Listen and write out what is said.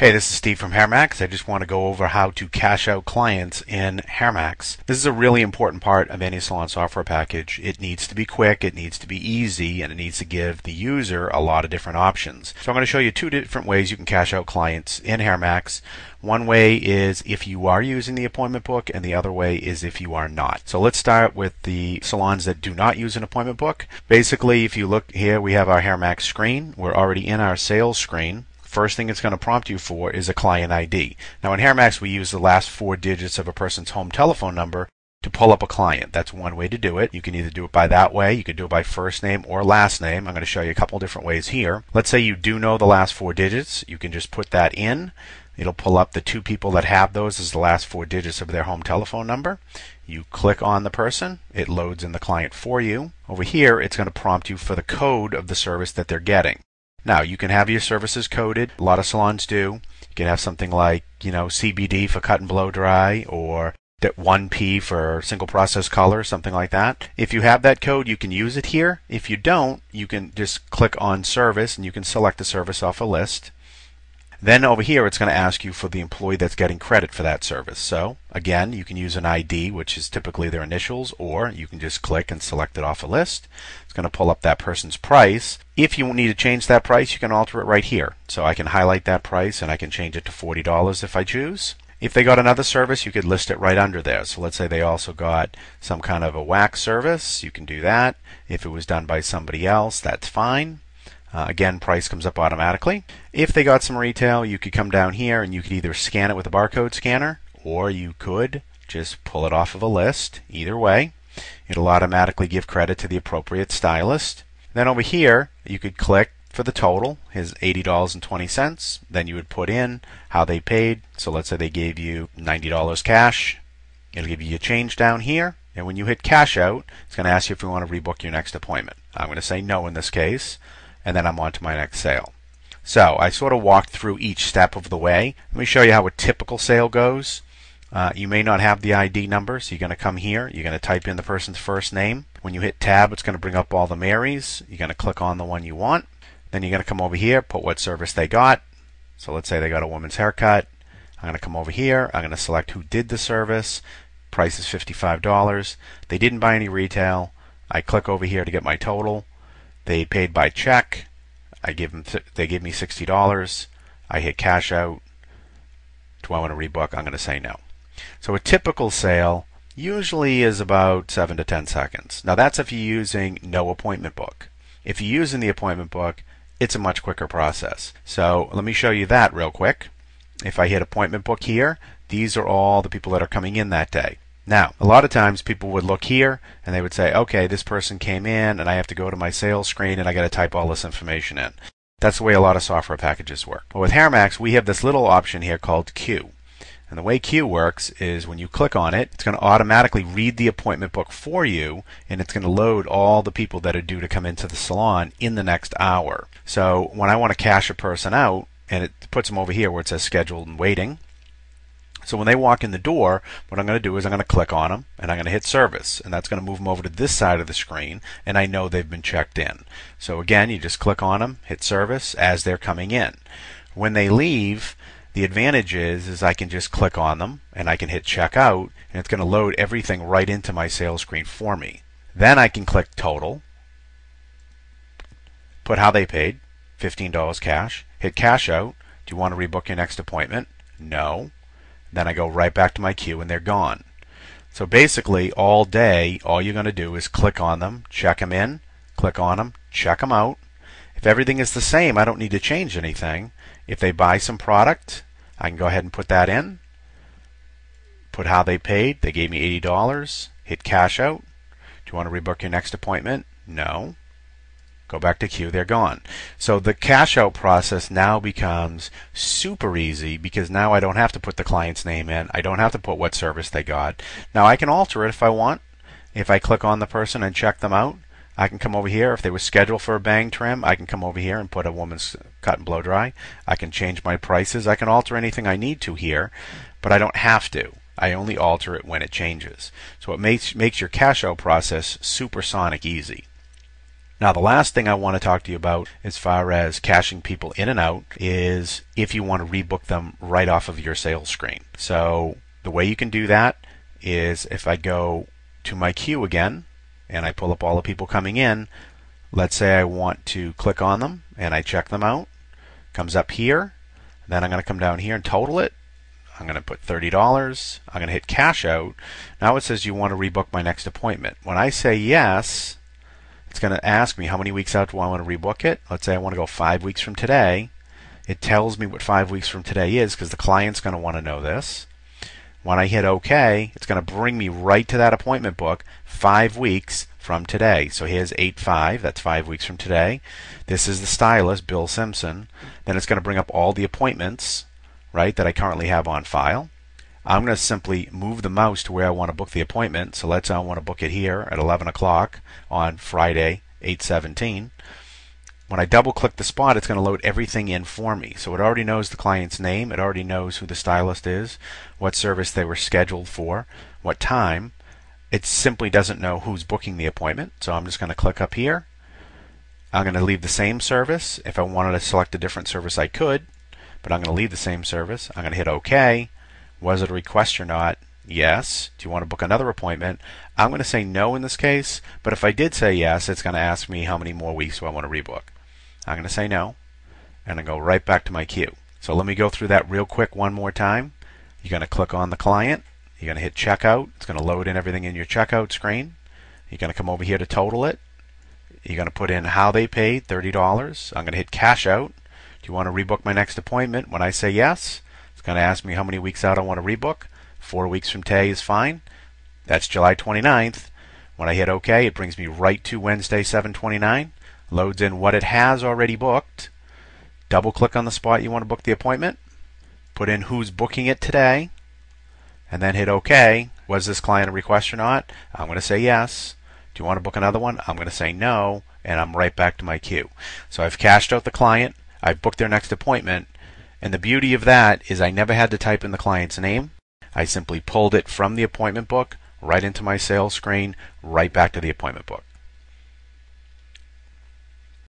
Hey, this is Steve from HairMax. I just want to go over how to cash out clients in HairMax. This is a really important part of any salon software package. It needs to be quick, it needs to be easy, and it needs to give the user a lot of different options. So I'm going to show you two different ways you can cash out clients in HairMax. One way is if you are using the appointment book, and the other way is if you are not. So let's start with the salons that do not use an appointment book. Basically, if you look here, we have our HairMax screen. We're already in our sales screen. First thing it's going to prompt you for is a client ID. Now in HairMax we use the last 4 digits of a person's home telephone number to pull up a client. That's one way to do it. You can either do it by that way, you can do it by first name or last name. I'm going to show you a couple different ways here. Let's say you do know the last 4 digits. You can just put that in. It'll pull up the 2 people that have those as the last 4 digits of their home telephone number. You click on the person, it loads in the client for you. Over here it's going to prompt you for the code of the service that they're getting. Now, you can have your services coded. A lot of salons do. You can have something like, CBD for cut and blow dry, or 1P for single process color, something like that. If you have that code, you can use it here. If you don't, you can just click on service and you can select the service off a list. Then over here, it's going to ask you for the employee that's getting credit for that service. So again, you can use an ID, which is typically their initials, or you can just click and select it off a list. It's going to pull up that person's price. If you need to change that price, you can alter it right here. So I can highlight that price and I can change it to $40 if I choose. If they got another service, you could list it right under there. So let's say they also got some kind of a wax service. You can do that. If it was done by somebody else, that's fine. Again, price comes up automatically. If they got some retail, you could come down here and you could either scan it with a barcode scanner, or you could just pull it off of a list. Either way, it'll automatically give credit to the appropriate stylist. Then over here, you could click for the total, his $80.20. Then you would put in how they paid. So let's say they gave you $90 cash. It'll give you your change down here. And when you hit cash out, it's going to ask you if you want to rebook your next appointment. I'm going to say no in this case. And then I'm on to my next sale. So I sort of walked through each step of the way. Let me show you how a typical sale goes. You may not have the ID number, so you're going to come here. You're going to type in the person's first name. When you hit tab, it's going to bring up all the Marys. You're going to click on the one you want. Then you're going to come over here, put what service they got. So let's say they got a woman's haircut. I'm going to come over here. I'm going to select who did the service. Price is $55. They didn't buy any retail. I click over here to get my total. They paid by check. They gave me $60. I hit cash out. Do I want to rebook? I'm going to say no. So a typical sale usually is about 7 to 10 seconds. Now that's if you're using no appointment book. If you're using the appointment book, it's a much quicker process. So let me show you that real quick. If I hit appointment book here, these are all the people that are coming in that day. Now, a lot of times people would look here and they would say, okay, this person came in and I have to go to my sales screen and I got to type all this information in. That's the way a lot of software packages work. But with HairMax, we have this little option here called Queue. And the way Queue works is when you click on it, it's going to automatically read the appointment book for you, and it's going to load all the people that are due to come into the salon in the next hour. So when I want to cash a person out, and it puts them over here where it says scheduled and waiting. So when they walk in the door, what I'm going to do is I'm going to click on them and I'm going to hit service, and that's going to move them over to this side of the screen, and I know they've been checked in. So again, you just click on them, hit service as they're coming in. When they leave, the advantage is I can just click on them and I can hit checkout, and it's going to load everything right into my sales screen for me. Then I can click total, put how they paid, $15 cash, hit cash out. Do you want to rebook your next appointment? No. Then I go right back to my queue and they're gone. So basically all day, all you're going to do is click on them, check them in, click on them, check them out. If everything is the same, I don't need to change anything. If they buy some product, I can go ahead and put that in. Put how they paid. They gave me $80. Hit cash out. Do you want to rebook your next appointment? No. Go back to queue, they're gone. So the cash out process now becomes super easy because now I don't have to put the client's name in. I don't have to put what service they got. Now I can alter it if I want. If I click on the person and check them out, I can come over here. If they were scheduled for a bang trim, I can come over here and put a woman's cut and blow dry. I can change my prices. I can alter anything I need to here, but I don't have to. I only alter it when it changes. So it makes your cash out process supersonic easy. Now, the last thing I want to talk to you about as far as cashing people in and out is if you want to rebook them right off of your sales screen. So the way you can do that is if I go to my queue again and I pull up all the people coming in, let's say I want to click on them and I check them out. Comes up here. Then I'm going to come down here and total it. I'm going to put $30. I'm going to hit cash out. Now it says you want to rebook my next appointment. When I say yes, it's going to ask me how many weeks out do I want to rebook it. Let's say I want to go 5 weeks from today. It tells me what 5 weeks from today is because the client's going to want to know this. When I hit OK, it's going to bring me right to that appointment book 5 weeks from today. So here's 8/5, that's 5 weeks from today. This is the stylist, Bill Simpson. Then it's going to bring up all the appointments, right, that I currently have on file. I'm going to simply move the mouse to where I want to book the appointment. So let's say I want to book it here at 11 o'clock on Friday, 8/17. When I double click the spot, it's going to load everything in for me. So it already knows the client's name, it already knows who the stylist is, what service they were scheduled for, what time. It simply doesn't know who's booking the appointment. So I'm just going to click up here. I'm going to leave the same service. If I wanted to select a different service, I could, but I'm going to leave the same service. I'm going to hit OK. Was it a request or not? Yes. Do you want to book another appointment? I'm going to say no in this case, but if I did say yes, it's going to ask me how many more weeks do I want to rebook. I'm going to say no, and I go right back to my queue. So let me go through that real quick one more time. You're going to click on the client. You're going to hit checkout. It's going to load in everything in your checkout screen. You're going to come over here to total it. You're going to put in how they paid, $30. I'm going to hit cash out. Do you want to rebook my next appointment? When I say yes, it's going to ask me how many weeks out I want to rebook. 4 weeks from today is fine. That's July 29th. When I hit OK, it brings me right to Wednesday, 7/29. Loads in what it has already booked. Double click on the spot you want to book the appointment. Put in who's booking it today. And then hit OK. Was this client a request or not? I'm going to say yes. Do you want to book another one? I'm going to say no. And I'm right back to my queue. So I've cashed out the client. I've booked their next appointment. And the beauty of that is I never had to type in the client's name. I simply pulled it from the appointment book right into my sales screen, right back to the appointment book.